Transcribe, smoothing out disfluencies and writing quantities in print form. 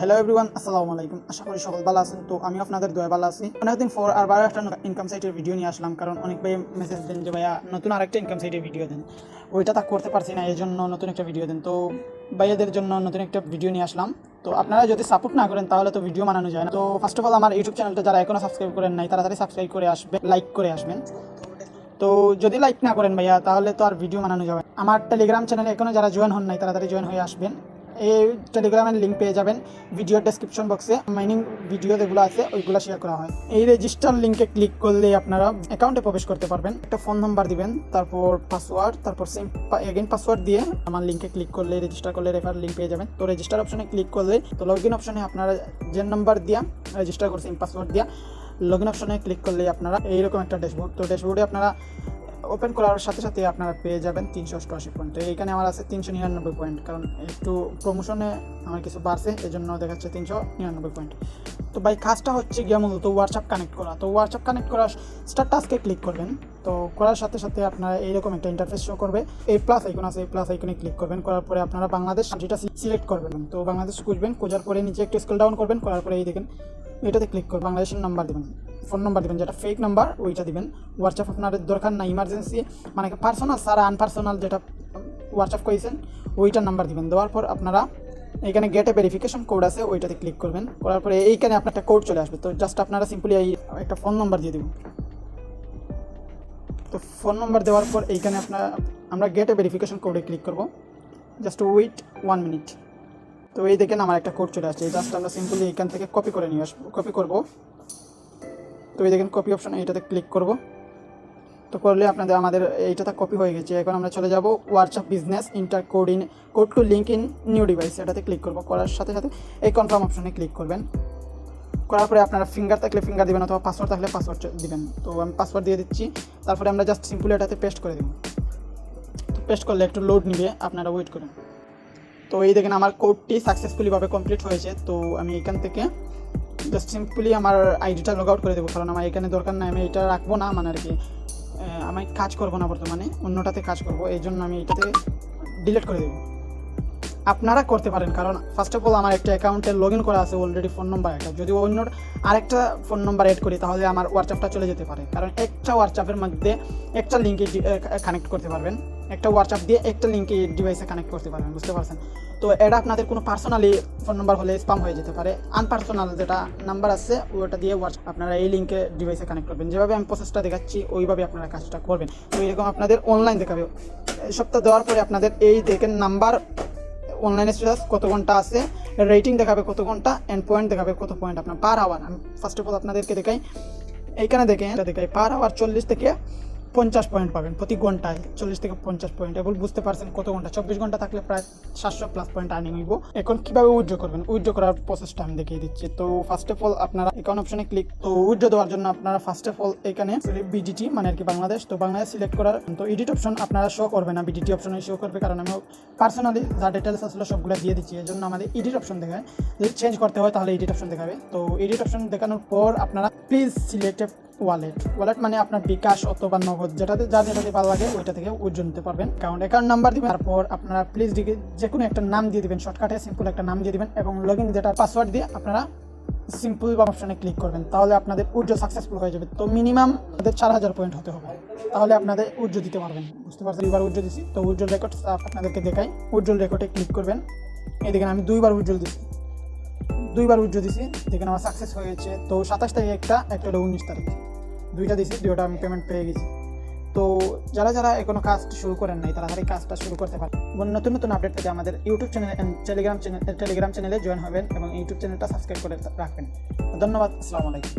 Hello everyone, আসসালামু আলাইকুম। আশা করি সকল ভালো আছেন। তো আমি আপনাদের দোয়া ভালো আছি। অনেকদিন পর আবার একটা ইনকাম সাইটের ভিডিও নিয়ে আসলাম, কারণ অনেক ভাই মেসেজ দেন যে ভাইয়া নতুন আরেকটা ইনকাম সাইটের ভিডিও দেন। ওইটা তা করতে পারছি না, এই জন্য নতুন একটা ভিডিও দেন। তো ভাইয়াদের জন্য নতুন একটা ভিডিও নিয়ে আসলাম। তো আপনারা যদি সাপোর্ট না করেন তাহলে তো ভিডিও বানানো যায় না। তো ফার্স্ট অফ অল আমার ইউটিউব চ্যানেলটা যারা এখনো সাবস্ক্রাইব করেন নাই তাড়াতাড়ি সাবস্ক্রাইব করে আসবেন, লাইক করে আসবেন। তো যদি লাইক না করেন ভাইয়া তাহলে তো আর ভিডিও বানানো যাবে। আমার টেলিগ্রাম চ্যানেলে এখনো যারা জয়েন হন নাই তাড়াতাড়ি জয়েন হয়ে আসবেন। এই টেলিগ্রামের লিঙ্ক পেয়ে যাবেন ভিডিও ডেসক্রিপশন বক্সে। মাইনিং ভিডিও যেগুলো আছে ওইগুলো শেয়ার করা হয়। এই রেজিস্টার লিঙ্কে ক্লিক করলে আপনারা অ্যাকাউন্টে প্রবেশ করতে পারবেন। একটা ফোন নাম্বার দিবেন, তারপর পাসওয়ার্ড, তারপর সেম এগেইন পাসওয়ার্ড দিয়ে আমার লিঙ্কে ক্লিক করলে রেজিস্টার করলে রেফার লিঙ্ক পেয়ে যাবেন। তো রেজিস্টার অপশনে ক্লিক করলে তো লগ ইন অপশনে আপনারা যে নাম্বার দিয়া রেজিস্টার করছেন পাসওয়ার্ড দিয়া লগ ইন অপশনে ক্লিক করলে আপনারা এইরকম একটা ড্যাশবোর্ড। তো ড্যাশবোর্ডে আপনারা ওপেন করার সাথে সাথে আপনারা পেয়ে যাবেন 388 পয়েন্ট। তো এইখানে আমার আছে 399 পয়েন্ট, কারণ একটু প্রমোশনে আমার কিছু বাড়ছে, এই জন্য দেখাচ্ছে 399 পয়েন্ট। তো ভাই কাজটা হচ্ছে গিয়ে মূলত হোয়াটসঅ্যাপ কানেক্ট করা। তো হোয়াটসঅ্যাপ কানেক্ট করার স্টার্ট টাস্কে ক্লিক করবেন। তো করার সাথে সাথে আপনারা এইরকম একটা ইন্টারফেস শো করবে। এই প্লাস আইকন আছে, এই প্লাস আইকনে ক্লিক করবেন। করার পরে আপনারা বাংলাদেশ কান্ট্রিটা সিলেক্ট করবেন। তো বাংলাদেশ খুঁজবেন, খোঁজার পরে নিচে একটু স্ক্রল ডাউন করবেন। করার পরে এই দেখেন এটাতে ক্লিক করবেন, বাংলাদেশের নাম্বার দেবেন, ফোন নাম্বার দেবেন, যেটা ফেক নাম্বার ওইটা দিবেন। হোয়াটসঅ্যাপ আপনার দরকার না, ইমার্জেন্সি মানে পার্সোনাল সারা আনপার্সোনাল যেটা হোয়াটসঅ্যাপ করেছেন ওইটার নাম্বার দিবেন। দেওয়ার পর আপনারা এইখানে গেটে ভেরিফিকেশন কোড আছে ওইটাতে ক্লিক করবেন। করার পরে এইখানে আপনার একটা কোড চলে আসবে। তো জাস্ট আপনারা সিম্পলি এই একটা ফোন নাম্বার দিয়ে দেবেন। তো ফোন নাম্বার দেওয়ার পর এইখানে আমরা গেটে ভেরিফিকেশন কোডে ক্লিক করব। Just wait 1 minute. তো এই দেখেন আমার একটা কোড চলে আসছে। জাস্ট আমরা সিম্পলি এইখান থেকে কপি করে নিয়ে আসবো, কপি করব। তো এই দেখেন কপি অপশন, এইটাতে ক্লিক করব। তো করলে আমাদের এইটাতে কপি হয়ে গেছে। এখন আমরা চলে যাব WhatsApp business inter code two link in new device, এটাতে ক্লিক করব। করার সাথে সাথে এই কনফার্ম অপশনে ক্লিক করবেন। করার পরে আপনারা ফিঙ্গার থাকলে ফিঙ্গার দিবেন, অথবা পাসওয়ার্ড থাকলে পাসওয়ার্ড দিবেন। তো আমি পাসওয়ার্ড দিয়ে দিচ্ছি। তারপরে আমরা জাস্ট সিম্পলি এটাতে পেস্ট করে দেব। তো পেস্ট করলে একটু লোড নিবে, আপনারা ওয়েট করেন। তো এই দেখেন আমার কোডটি সাকসেসফুলিভাবে কমপ্লিট হয়েছে। তো আমি এখান থেকে জাস্ট সিম্পলি আমার আইডিটা লগ আউট করে দেবো, কারণ আমার এখানে দরকার নাই, আমি এটা রাখবো না, মানে আর কি আমি কাজ করবো না বর্তমানে, অন্যটাতে কাজ করবো, এই জন্য আমি এটাতে ডিলিট করে দেবো। আপনারা করতে পারেন, কারণ ফার্স্ট অফ অল আমার একটা অ্যাকাউন্টে লগ ইন করা আছে অলরেডি, ফোন নম্বর একটা। যদি অন্য আরেকটা ফোন নম্বর অ্যাড করি তাহলে আমার হোয়াটসঅ্যাপটা চলে যেতে পারে, কারণ একটা হোয়াটসঅ্যাপের মধ্যে একটা লিঙ্কে কানেক্ট করতে পারবেন। একটা হোয়াটসঅ্যাপ দিয়ে একটা লিঙ্কে ডিভাইসে কানেক্ট করতে পারবেন, বুঝতে পারছেন? তো এটা আপনাদের কোনো পার্সোনালি ফোন নাম্বার হলে স্পাম হয়ে যেতে পারে। আনপার্সোনাল যেটা নাম্বার আছে ওটা দিয়ে হোয়াটসঅ্যাপ আপনারা এই লিঙ্কে ডিভাইসে কানেক্ট করবেন। যেভাবে আমি প্রসেসটা দেখাচ্ছি ওইভাবে আপনারা কাজটা করবেন। তো এরকম আপনাদের অনলাইন দেখাবে। সপ্তাহ দেওয়ার পরে আপনাদের এই দেখেন নাম্বার, অনলাইন স্ট্যাটাস কত ঘন্টা আছে, রেটিং দেখাবে কত ঘন্টা, এন্ড পয়েন্ট দেখাবে কত পয়েন্ট আপনার পার আওয়ার। আমি ফার্স্ট অফ অল আপনাদেরকে দেখাই, এইখানে দেখেন এটা দেখাই পার আওয়ার 40 থেকে 50 পয়েন্ট পাবেন প্রতি ঘন্টায়। 40 থেকে 50 পয়েন্ট, এবং বুঝতে পারছেন কত ঘন্টা, 24 ঘন্টা থাকলে প্রায় 700+ পয়েন্ট আর্নিং হইব। এখন কীভাবে উইথড্র করবেন, উইথড্র করার প্রসেসটা আমি দেখিয়ে দিচ্ছি। তো ফার্স্ট অফ অল আপনারা অ্যাকাউন্ট অপশনে ক্লিক, তো উইথড্র দেওয়ার জন্য আপনারা ফার্স্ট অফ অল এখানে বিডিটি মানে আর কি বাংলাদেশ, তো বাংলাদেশ সিলেক্ট করার। তো এডিট অপশন আপনারা শো করবে না, বিডিটি অপশনে শো করবে, কারণ আমি পার্সোনালি যা ডিটেলস আসলে সবগুলো দিয়ে দিচ্ছি, এই জন্য আমাদের এডিট অপশন দেখায়। যদি চেঞ্জ করতে হয় তাহলে এডিট অপশন দেখাবে। তো এডিট অপশন দেখানোর পর আপনারা প্লিজ সিলেক্ট ওয়ালেট মানে আপনার বিকাশ অথবা নগদ, যেটাতে ভালো লাগে ওইটা থেকে উইথড্র নিতে পারবেন। অ্যাকাউন্ট নাম্বার দিবেন, তারপর আপনারা প্লিজ যে কোনো একটা নাম দিয়ে দিবেন, শর্টকাটে সিম্পল একটা নাম দিয়ে দিবেন, এবং লগ ইন যেটা পাসওয়ার্ড দিয়ে আপনারা সিম্পল অপশনে ক্লিক করবেন। তাহলে আপনাদের উইথড্র সাকসেসফুল হয়ে যাবে। তো মিনিমাম আপনাদের 4000 পয়েন্ট হতে হবে, তাহলে আপনাদের উইথড্র দিতে পারবেন, বুঝতে পারছেন? 2বার উইথড্র দিচ্ছি। তো উইথড্র রেকর্ড আপনাদেরকে দেখাই। উইথড্র রেকর্ডে ক্লিক করবেন। এই দেখেন আমি 2বার উইথড্র দিচ্ছি, 2বার উইথড্র দিচ্ছি, দেখেন আমার সাকসেস হয়েছে। তো 27 তারিখ একটা হলো 19 তারিখ, 2টা দিচ্ছি, 2টা আমি পেমেন্ট পেয়ে গেছি। তো যারা এখনো কাজ শুরু করেন নাই তাড়াতাড়ি কাজটা শুরু করতে পারেন। এবং নতুন নতুন আপডেট পেতে আমাদের ইউটিউব চ্যানেল টেলিগ্রাম চ্যানেলে জয়েন হবেন, এবং ইউটিউব চ্যানেলটা সাবস্ক্রাইব করে রাখবেন। ধন্যবাদ, আসসালামু আলাইকুম।